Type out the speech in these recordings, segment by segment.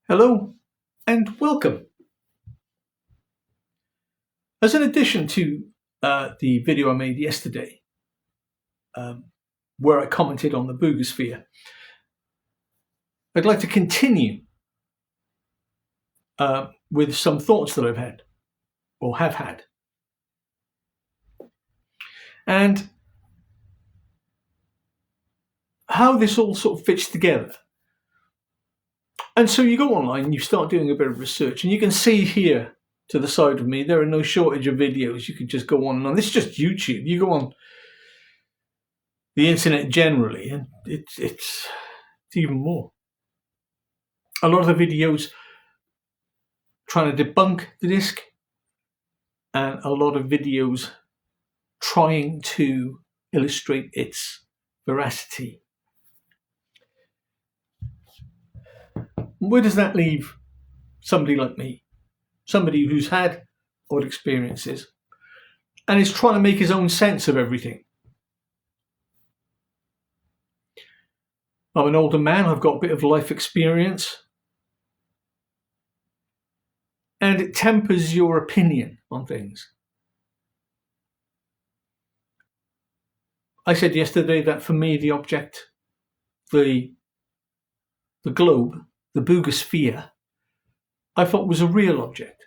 Hello and welcome. As an addition to the video I made yesterday, um, where I commented on the Buga Sphere, I'd like to continue with some thoughts that I've had or have had. And how this all sort of fits together. And so you go online, you start doing a bit of research, and you can see here to the side of me, there are no shortage of videos. You could just go on and on. This is just YouTube. You go on the internet generally, and it's even more. A lot of the videos trying to debunk the disc, and a lot of videos trying to illustrate its veracity. Where does that leave somebody like me? Somebody who's had odd experiences and is trying to make his own sense of everything. I'm an older man, I've got a bit of life experience, and it tempers your opinion on things. I said yesterday that for me the object, the globe, the Buga Sphere, I thought was a real object,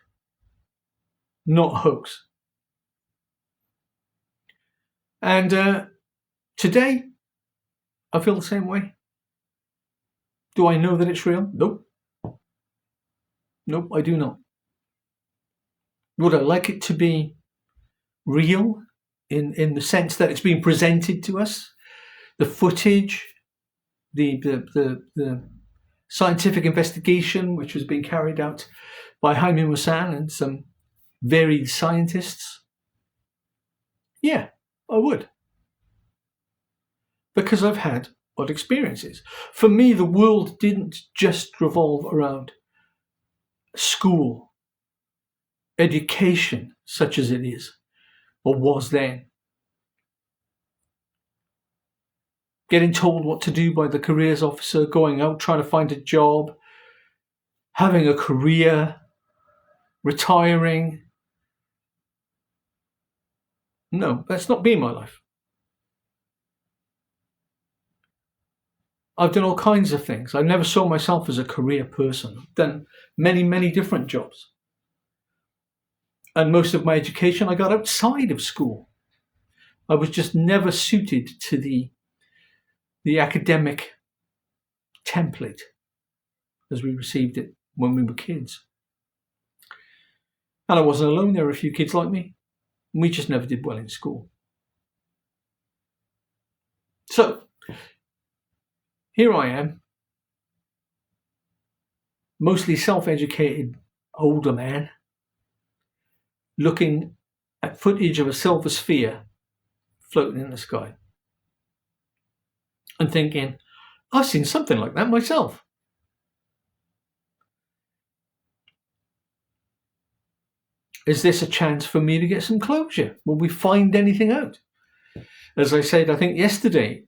not a hoax. And today, I feel the same way. Do I know that it's real? Nope. Nope, I do not. Would I like it to be real in the sense that it's being presented to us? The footage, the scientific investigation which was being carried out by Jaime Maussan and some varied scientists? Yeah, I would. Because I've had odd experiences. For me, the world didn't just revolve around school, education, such as it is, or was then. Getting told what to do by the careers officer, going out, trying to find a job, having a career, retiring. No, that's not been my life. I've done all kinds of things. I never saw myself as a career person. I've done many, many different jobs. And most of my education I got outside of school. I was just never suited to the academic template as we received it when we were kids. And I wasn't alone. There were a few kids like me. We just never did well in school. So, here I am, mostly self-educated older man, looking at footage of a silver sphere floating in the sky and thinking, I've seen something like that myself. Is this a chance for me to get some closure? Will we find anything out? As I said, I think yesterday,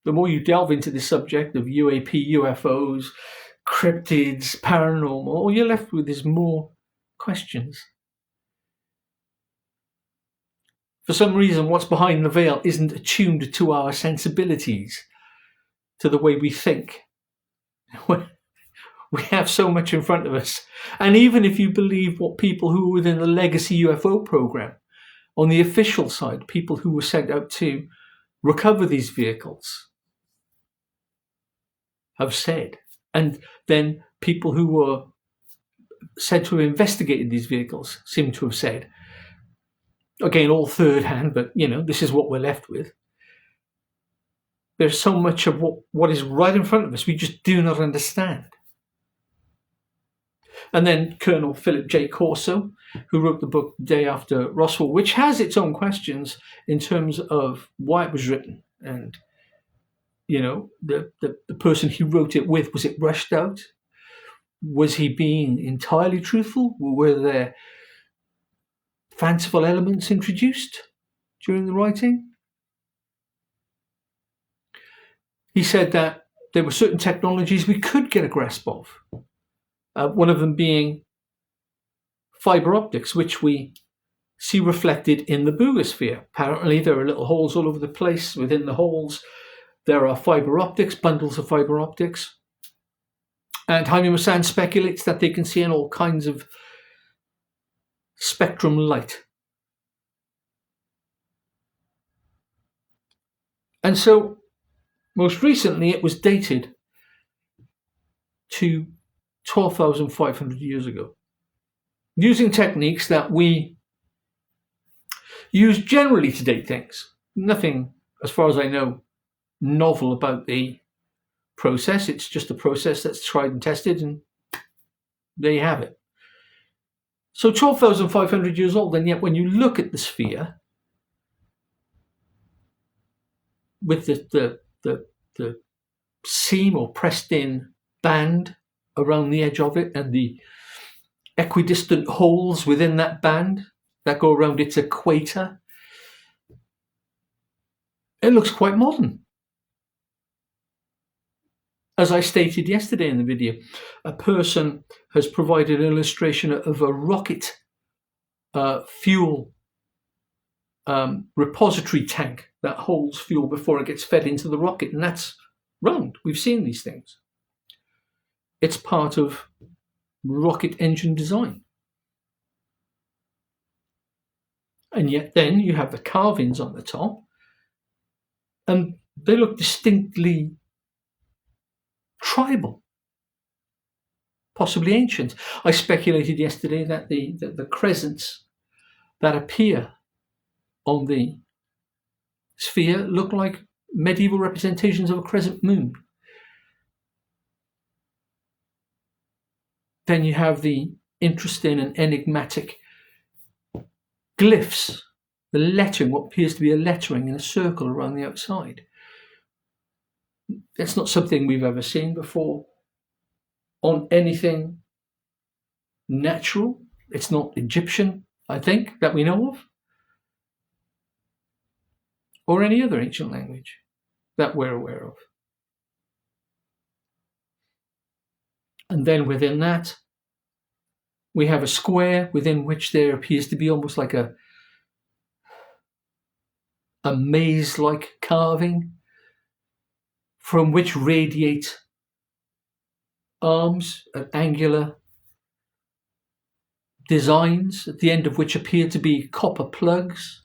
the more you delve into the subject of UAP, UFOs, cryptids, paranormal, all you're left with is more questions. For some reason, what's behind the veil isn't attuned to our sensibilities, to the way we think. We have so much in front of us. And even if you believe what people who were within the legacy UFO program, on the official side, people who were sent out to recover these vehicles, have said, and then people who were said to have investigated these vehicles seem to have said, again, all third hand, but this is what we're left with. There's so much of what is right in front of us we just do not understand. And then Colonel Philip J. Corso, who wrote the book Day After Roswell, which has its own questions in terms of why it was written and the person he wrote it with, was it rushed out? Was he being entirely truthful? Were there fanciful elements introduced during the writing? He said that there were certain technologies we could get a grasp of, One of them being fiber optics, which we see reflected in the Buga Sphere. Apparently there are little holes all over the place. Within the holes there are fiber optics, bundles of fiber optics. And Jaime Maussan speculates that they can see in all kinds of spectrum light. And so most recently it was dated to 12,500 years ago, using techniques that we use generally to date things. Nothing, as far as I know, novel about the process. It's just a process that's tried and tested, and there you have it. So 12,500 years old, and yet when you look at the sphere with the seam or pressed in band around the edge of it, and the equidistant holes within that band that go around its equator, it looks quite modern. As I stated yesterday in the video, a person has provided an illustration of a rocket fuel repository tank that holds fuel before it gets fed into the rocket, and that's round. We've seen these things. It's part of rocket engine design. And yet then you have the carvings on the top, and they look distinctly tribal, possibly ancient. I speculated yesterday that the crescents that appear on the sphere look like medieval representations of a crescent moon. Then you have the interesting and enigmatic glyphs, the lettering, what appears to be a lettering in a circle around the outside. It's not something we've ever seen before on anything natural. It's not Egyptian, I think, that we know of, or any other ancient language that we're aware of. And then within that, we have a square within which there appears to be almost like a maze-like carving from which radiate arms at angular designs, at the end of which appear to be copper plugs,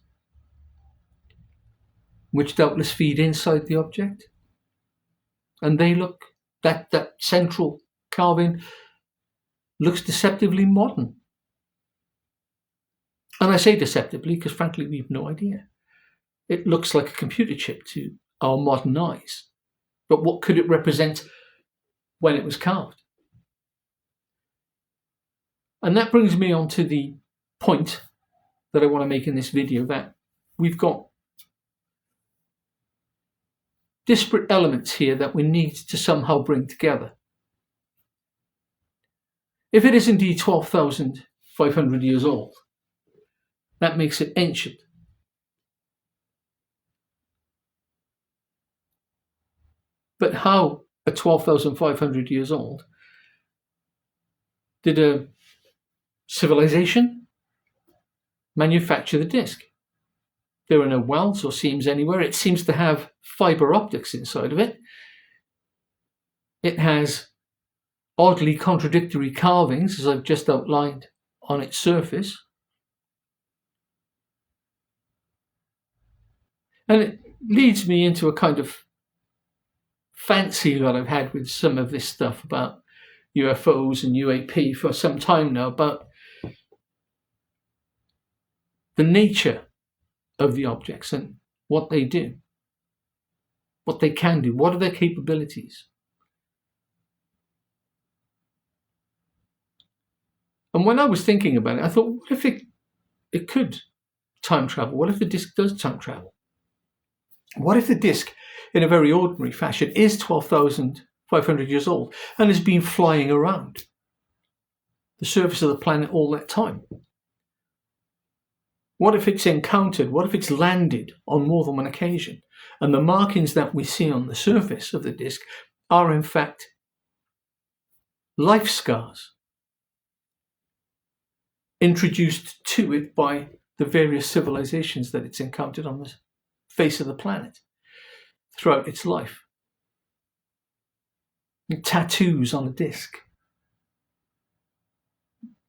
which doubtless feed inside the object. And they look, that central carving looks deceptively modern. And I say deceptively because frankly we've no idea. It looks like a computer chip to our modern eyes. But what could it represent when it was carved? And that brings me on to the point that I want to make in this video, that we've got disparate elements here that we need to somehow bring together. If it is indeed 12,500 years old, that makes it ancient. But how, at 12,500 years old, did a civilization manufacture the disc? There are no welds or seams anywhere. It seems to have fiber optics inside of it. It has oddly contradictory carvings, as I've just outlined, on its surface. And it leads me into a kind of fancy that I've had with some of this stuff about UFOs and UAP for some time now, about the nature of the objects and what they do, what they can do, what are their capabilities. And when I was thinking about it, I thought, what if it could time travel? What if the disc does time travel? What if the disc, in a very ordinary fashion, is 12,500 years old and has been flying around the surface of the planet all that time? What if it's encountered, what if it's landed on more than one occasion, and the markings that we see on the surface of the disc are in fact life scars introduced to it by the various civilizations that it's encountered on the face of the planet throughout its life. Tattoos on the disc,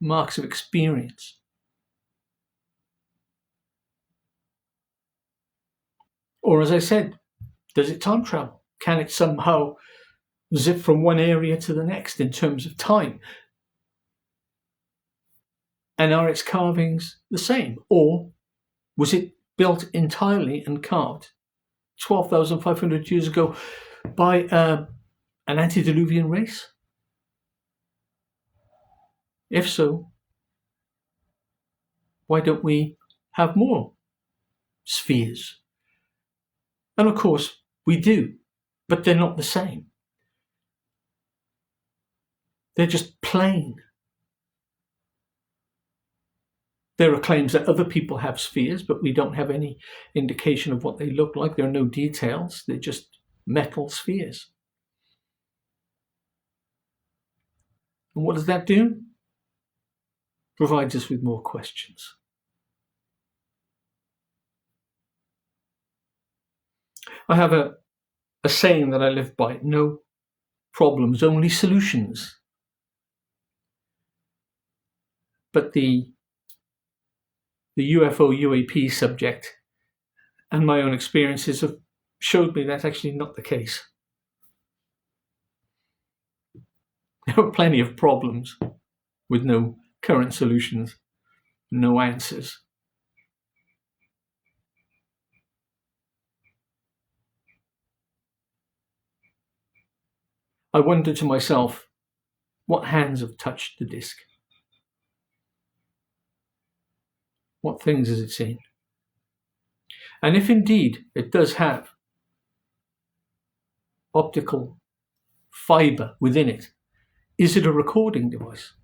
marks of experience. Or, as I said, does it time travel? Can it somehow zip from one area to the next in terms of time? And are its carvings the same? Or was it built entirely and carved 12,500 years ago by an antediluvian race? If so, why don't we have more spheres? And of course, we do, but they're not the same. They're just plain. There are claims that other people have spheres, but we don't have any indication of what they look like. There are no details. They're just metal spheres. And what does that do? Provides us with more questions. I have a saying that I live by: no problems, only solutions. But the UFO UAP subject and my own experiences have showed me that's actually not the case. There are plenty of problems with no current solutions, no answers. I wonder to myself, what hands have touched the disc? What things has it seen? And if indeed it does have optical fibre within it, is it a recording device?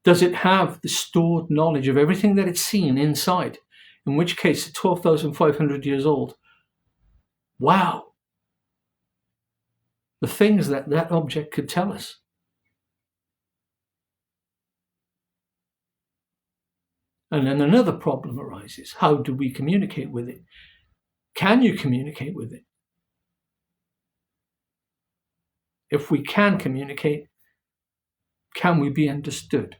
Does it have the stored knowledge of everything that it's seen inside? In which case, at 12,500 years old, wow, the things that that object could tell us. And then another problem arises. How do we communicate with it? Can you communicate with it? If we can communicate, can we be understood?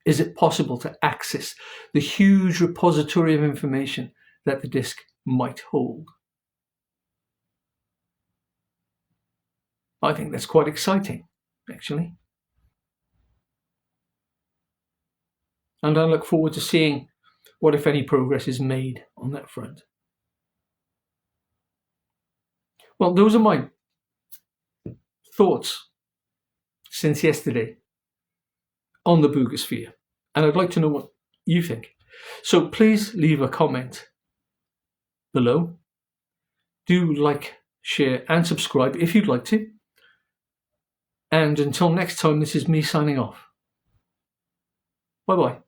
Is it possible to access the huge repository of information that the disk might hold? I think that's quite exciting, actually. And I look forward to seeing what, if any, progress is made on that front. Well, those are my thoughts since yesterday on the Buga Sphere, and I'd like to know what you think. So please leave a comment below. Do like, share, and subscribe if you'd like to. And until next time, this is me signing off. Bye-bye.